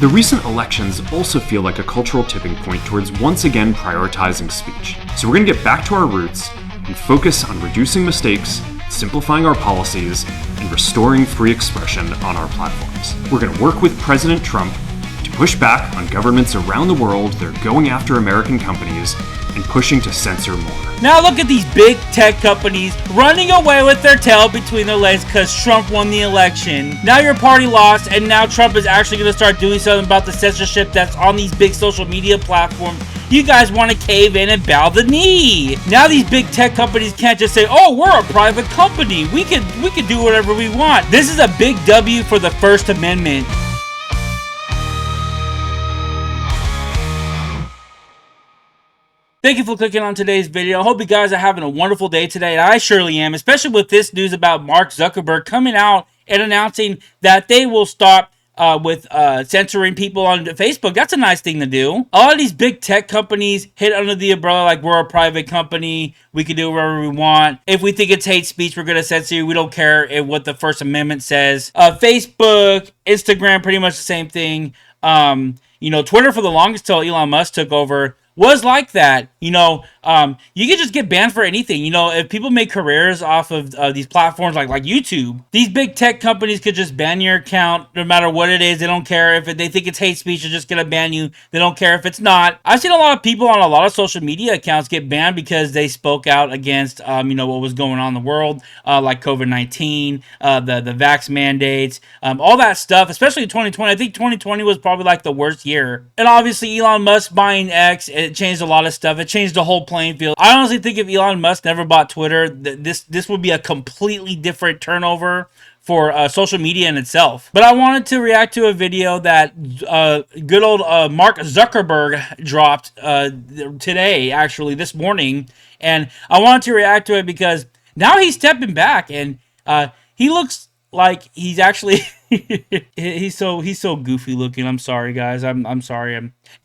The recent elections also feel like a cultural tipping point towards once again prioritizing speech. So we're going to get back to our roots and focus on reducing mistakes, simplifying our policies, and restoring free expression on our platforms. We're going to work with President Trump to push back on governments around the world that are going after American companies and pushing to censor more. Now look at these big tech companies running away with their tail between their legs because Trump won the election. Now your party lost, and now Trump is actually going to start doing something about the censorship that's on these big social media platforms. You guys want to cave in and bow the knee. Now these big tech companies can't just say, oh, we're a private company. We can do whatever we want. This is a big W for the First Amendment. Thank you for clicking on today's video. I hope you guys are having a wonderful day today. I surely am, especially with this news about Mark Zuckerberg coming out and announcing that they will stop with censoring people on Facebook. That's a nice thing to do. A lot of these big tech companies hit under the umbrella like we're a private company. We can do whatever we want. If we think it's hate speech, we're going to censor you. We don't care what the First Amendment says. Facebook, Instagram, pretty much the same thing. Twitter for the longest till Elon Musk took over was like that. You can just get banned for anything. If people make careers off of these platforms like YouTube, these big tech companies could just ban your account no matter what it is. They don't care if they think it's hate speech. They're just going to ban you. They don't care if it's not. I've seen a lot of people on a lot of social media accounts get banned because they spoke out against, what was going on in the world, like COVID-19, the vax mandates, all that stuff, especially in 2020. I think 2020 was probably like the worst year. And obviously Elon Musk buying X, it changed a lot of stuff. It changed the whole playing field. I honestly think if Elon Musk never bought Twitter, this would be a completely different turnover for social media in itself. But I wanted to react to a video that good old Mark Zuckerberg dropped today, actually, this morning. And I wanted to react to it because now he's stepping back and he looks like he's actually he's so goofy looking. I'm sorry, guys. I'm sorry.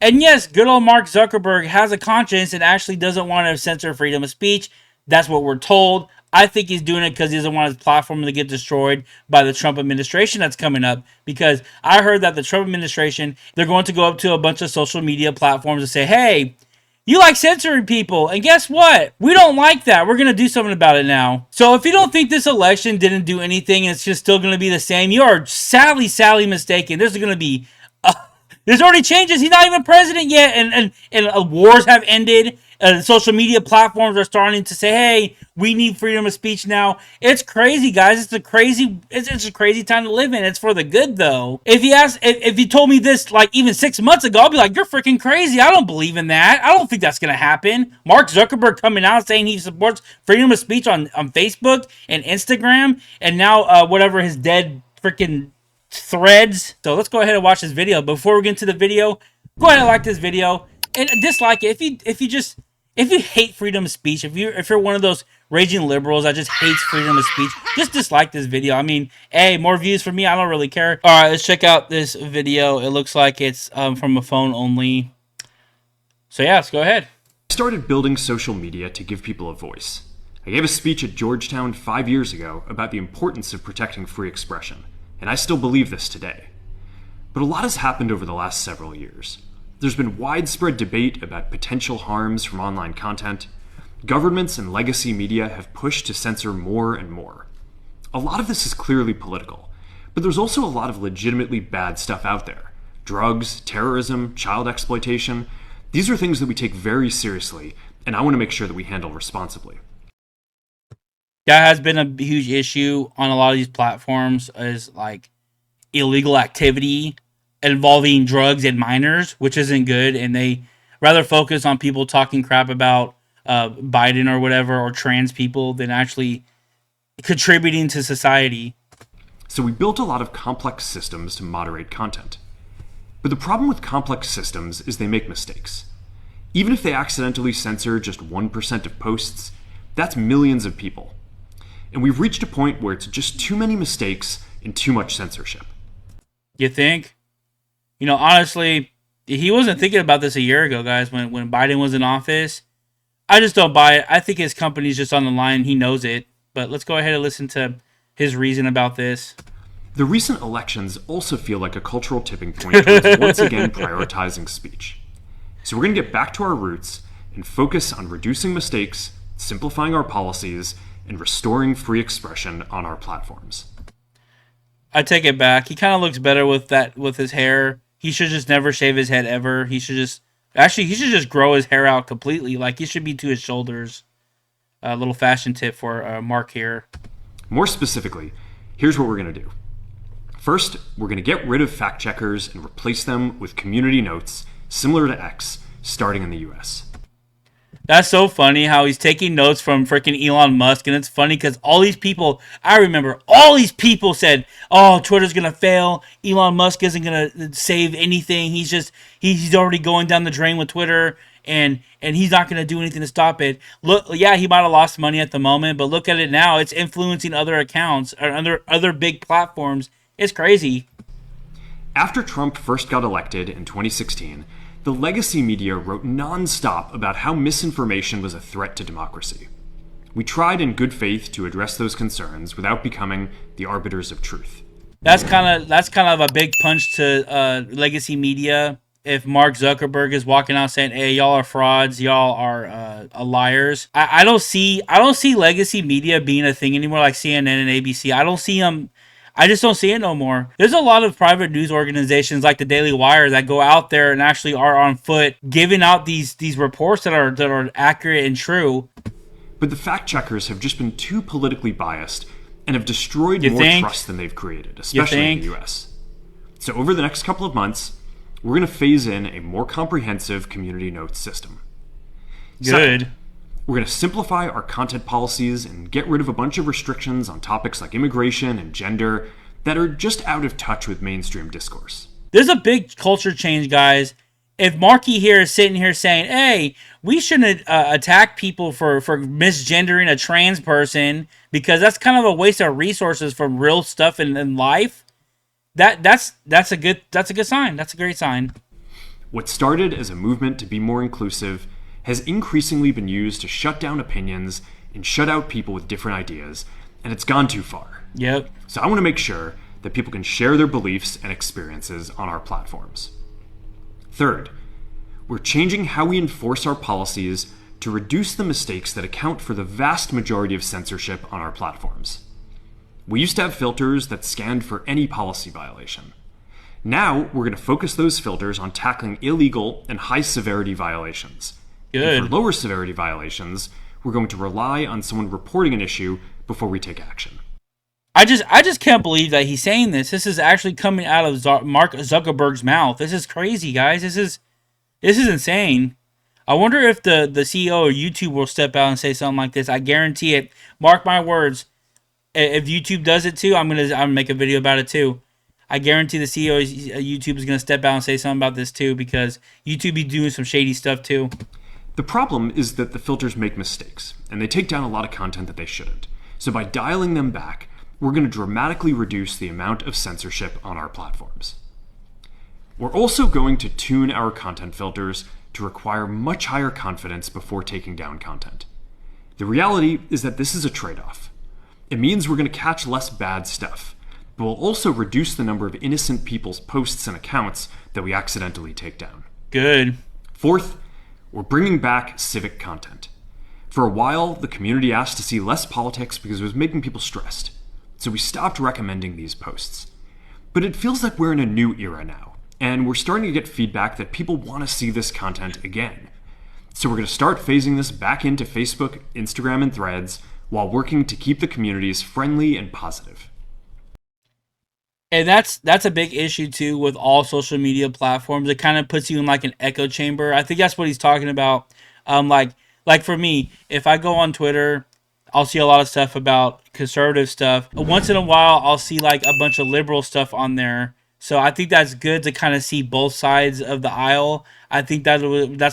And yes, good old Mark Zuckerberg has a conscience and actually doesn't want to censor freedom of speech. That's what we're told. I think he's doing it because he doesn't want his platform to get destroyed by the Trump administration that's coming up. Because I heard that the Trump administration, they're going to go up to a bunch of social media platforms and say, hey, you like censoring people, and guess what? We don't like that. We're going to do something about it now. So if you don't think this election didn't do anything and it's just still going to be the same, you are sadly mistaken. There's going to be... there's already changes. He's not even president yet, and wars have ended. Social media platforms are starting to say, hey, we need freedom of speech now. It's crazy, guys. It's a crazy time to live in. It's for the good, though. If you told me this like even 6 months ago, I'll be like, you're freaking crazy. I don't believe in that. I don't think that's going to happen. Mark Zuckerberg coming out saying he supports freedom of speech on Facebook and Instagram, and now whatever his dead freaking threads. So let's go ahead and watch this video. Before we get into the video, go ahead and like this video and dislike it. If you hate freedom of speech, if you're one of those raging liberals that just hates freedom of speech, just dislike this video. I mean, hey, more views for me, I don't really care. All right, let's check out this video. It looks like it's from a phone only. So yeah, let's go ahead. I started building social media to give people a voice. I gave a speech at Georgetown 5 years ago about the importance of protecting free expression, and I still believe this today. But a lot has happened over the last several years. There's been widespread debate about potential harms from online content. Governments and legacy media have pushed to censor more and more. A lot of this is clearly political, but there's also a lot of legitimately bad stuff out there. Drugs, terrorism, child exploitation. These are things that we take very seriously, and I want to make sure that we handle responsibly. That has been a huge issue on a lot of these platforms, is like illegal activity involving drugs and minors, which isn't good, and they rather focus on people talking crap about Biden or whatever, or trans people, than actually contributing to society. So we built a lot of complex systems to moderate content. But the problem with complex systems is they make mistakes. Even if they accidentally censor just 1% of posts, that's millions of people. And we've reached a point where it's just too many mistakes and too much censorship. You think? Honestly, he wasn't thinking about this a year ago, guys, when Biden was in office. I just don't buy it. I think his company's just on the line. He knows it. But let's go ahead and listen to his reason about this. The recent elections also feel like a cultural tipping point towards once again prioritizing speech. So we're going to get back to our roots and focus on reducing mistakes, simplifying our policies, and restoring free expression on our platforms. I take it back. He kind of looks better with his hair. He should just never shave his head ever. He should just grow his hair out completely. Like, he should be to his shoulders. A little fashion tip for Mark here. More specifically, here's what we're going to do. First, we're going to get rid of fact checkers and replace them with community notes similar to X, starting in the US. That's so funny how he's taking notes from freaking Elon Musk, and it's funny because all these people, I remember, all these people said, "Oh, Twitter's gonna fail. Elon Musk isn't gonna save anything. He's already going down the drain with Twitter, and he's not gonna do anything to stop it." Look, yeah, he might have lost money at the moment, but look at it now. It's influencing other accounts or other big platforms. It's crazy. After Trump first got elected in 2016, the legacy media wrote nonstop about how misinformation was a threat to democracy. We tried in good faith to address those concerns without becoming the arbiters of truth. That's kind of a big punch to legacy media. If Mark Zuckerberg is walking out saying, "Hey, y'all are frauds, y'all are liars," I don't see legacy media being a thing anymore, like CNN and ABC. I just don't see it no more. There's a lot of private news organizations like the Daily Wire that go out there and actually are on foot giving out these reports that are accurate and true. But the fact checkers have just been too politically biased and have destroyed more trust than they've created, especially in the US. So over the next couple of months, we're going to phase in a more comprehensive community notes system. Good. Second, we're going to simplify our content policies and get rid of a bunch of restrictions on topics like immigration and gender that are just out of touch with mainstream discourse. There's a big culture change, guys. If Marky here is sitting here saying, "Hey, we shouldn't attack people for misgendering a trans person because that's kind of a waste of resources from real stuff in life," that's a good sign. That's a great sign. What started as a movement to be more inclusive has increasingly been used to shut down opinions and shut out people with different ideas, and it's gone too far. Yep. So I want to make sure that people can share their beliefs and experiences on our platforms. Third, we're changing how we enforce our policies to reduce the mistakes that account for the vast majority of censorship on our platforms. We used to have filters that scanned for any policy violation. Now we're going to focus those filters on tackling illegal and high-severity violations. Good. And for lower severity violations, we're going to rely on someone reporting an issue before we take action. I just can't believe that he's saying this. This is actually coming out of Mark Zuckerberg's mouth. This is crazy, guys. This is insane. I wonder if the CEO of YouTube will step out and say something like this. I guarantee it. Mark my words. If YouTube does it too, I'm gonna make a video about it too. I guarantee the CEO of YouTube is gonna step out and say something about this too, because YouTube be doing some shady stuff too. The problem is that the filters make mistakes, and they take down a lot of content that they shouldn't. So by dialing them back, we're going to dramatically reduce the amount of censorship on our platforms. We're also going to tune our content filters to require much higher confidence before taking down content. The reality is that this is a trade-off. It means we're going to catch less bad stuff, but we'll also reduce the number of innocent people's posts and accounts that we accidentally take down. Good. Fourth, we're bringing back civic content. For a while, the community asked to see less politics because it was making people stressed. So we stopped recommending these posts. But it feels like we're in a new era now, and we're starting to get feedback that people want to see this content again. So we're going to start phasing this back into Facebook, Instagram, and Threads while working to keep the communities friendly and positive. And that's a big issue too with all social media platforms. It kind of puts you in like an echo chamber. I think that's what he's talking about. Like for me, if I go on Twitter, I'll see a lot of stuff about conservative stuff. Once in a while, I'll see like a bunch of liberal stuff on there. So I think that's good to kind of see both sides of the aisle. I think that's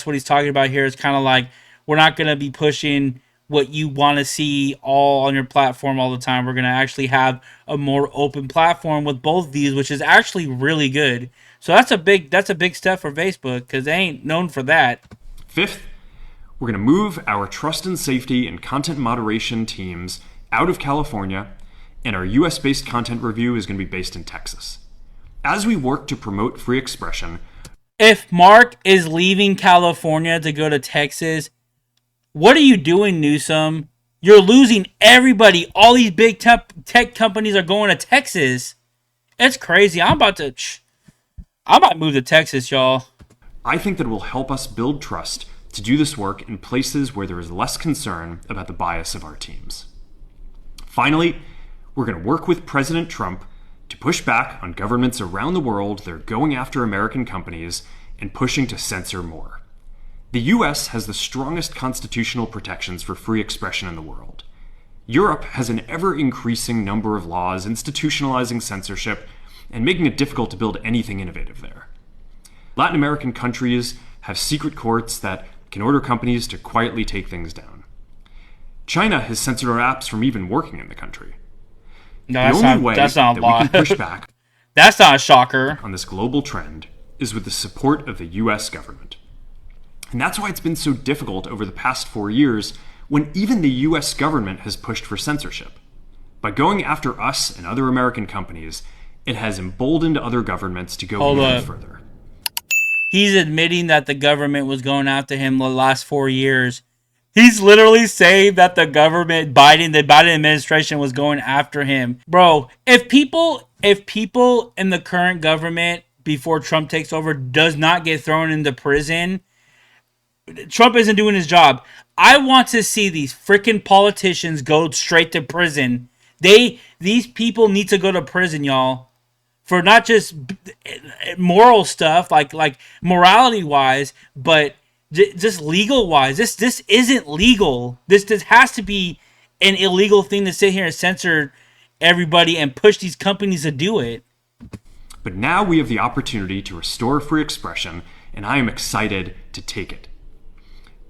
what he's talking about here. It's kind of like, we're not going to be pushing what you want to see all on your platform all the time. We're going to actually have a more open platform with both views, which is actually really good. So that's a big step for Facebook, because they ain't known for that. Fifth, we're going to move our trust and safety and content moderation teams out of California and our US based content review is going to be based in Texas. As we work to promote free expression, if Mark is leaving California to go to Texas, what are you doing, Newsom? You're losing everybody. All these big tech companies are going to Texas. It's crazy. I might move to Texas, y'all. I think that it will help us build trust to do this work in places where there is less concern about the bias of our teams. Finally, we're going to work with President Trump to push back on governments around the world that are going after American companies and pushing to censor more. The US has the strongest constitutional protections for free expression in the world. Europe has an ever-increasing number of laws institutionalizing censorship and making it difficult to build anything innovative there. Latin American countries have secret courts that can order companies to quietly take things down. China has censored our apps from even working in the country. No, the only way that we can push back that's not a shocker on this global trend is with the support of the US government. And that's why it's been so difficult over the past 4 years when even the US government has pushed for censorship. By going after us and other American companies, it has emboldened other governments to go even further. He's admitting that the government was going after him the last 4 years. He's literally saying that the Biden administration was going after him. Bro, if people in the current government before Trump takes over does not get thrown into prison, Trump isn't doing his job. I want to see these freaking politicians go straight to prison. These people need to go to prison, y'all. For not just moral stuff, like morality wise, but just legal wise. This isn't legal. This has to be an illegal thing to sit here and censor everybody and push these companies to do it. But now we have the opportunity to restore free expression, and I am excited to take it.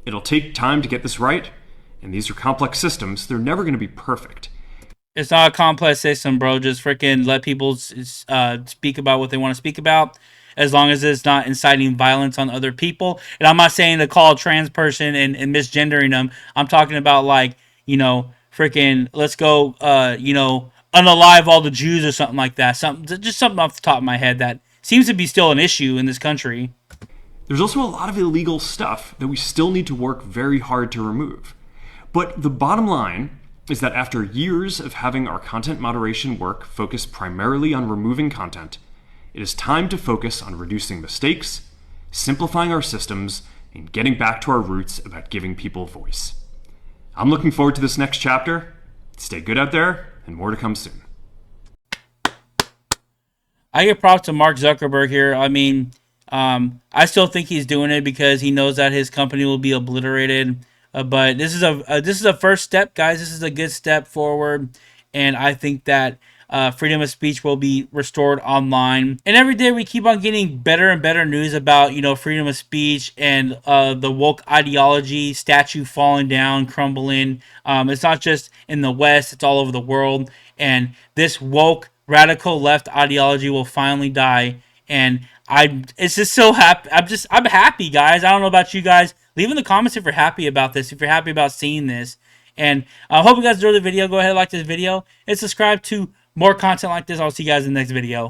It'll take time to get this right, and these are complex systems. They're never going to be perfect. It's not a complex system, bro. Just freaking let people speak about what they want to speak about, as long as it's not inciting violence on other people. And I'm not saying to call a trans person and misgendering them. I'm talking about, like, freaking let's go, unalive all the Jews or something like that. Just something off the top of my head that seems to be still an issue in this country. There's also a lot of illegal stuff that we still need to work very hard to remove. But the bottom line is that after years of having our content moderation work focus primarily on removing content, it is time to focus on reducing mistakes, simplifying our systems, and getting back to our roots about giving people voice. I'm looking forward to this next chapter. Stay good out there, and more to come soon. I give props to Mark Zuckerberg here. I mean, I still think he's doing it because he knows that his company will be obliterated. But this is a first step, guys. This is a good step forward, and I think that freedom of speech will be restored online. And every day we keep on getting better and better news about freedom of speech and the woke ideology statue falling down, crumbling. It's not just in the West; it's all over the world. And this woke radical left ideology will finally die. And it's just so happy. I'm happy, guys. I don't know about you guys. Leave in the comments if you're happy about this, if you're happy about seeing this. And I hope you guys enjoyed the video. Go ahead and like this video and subscribe to more content like this. I'll see you guys in the next video.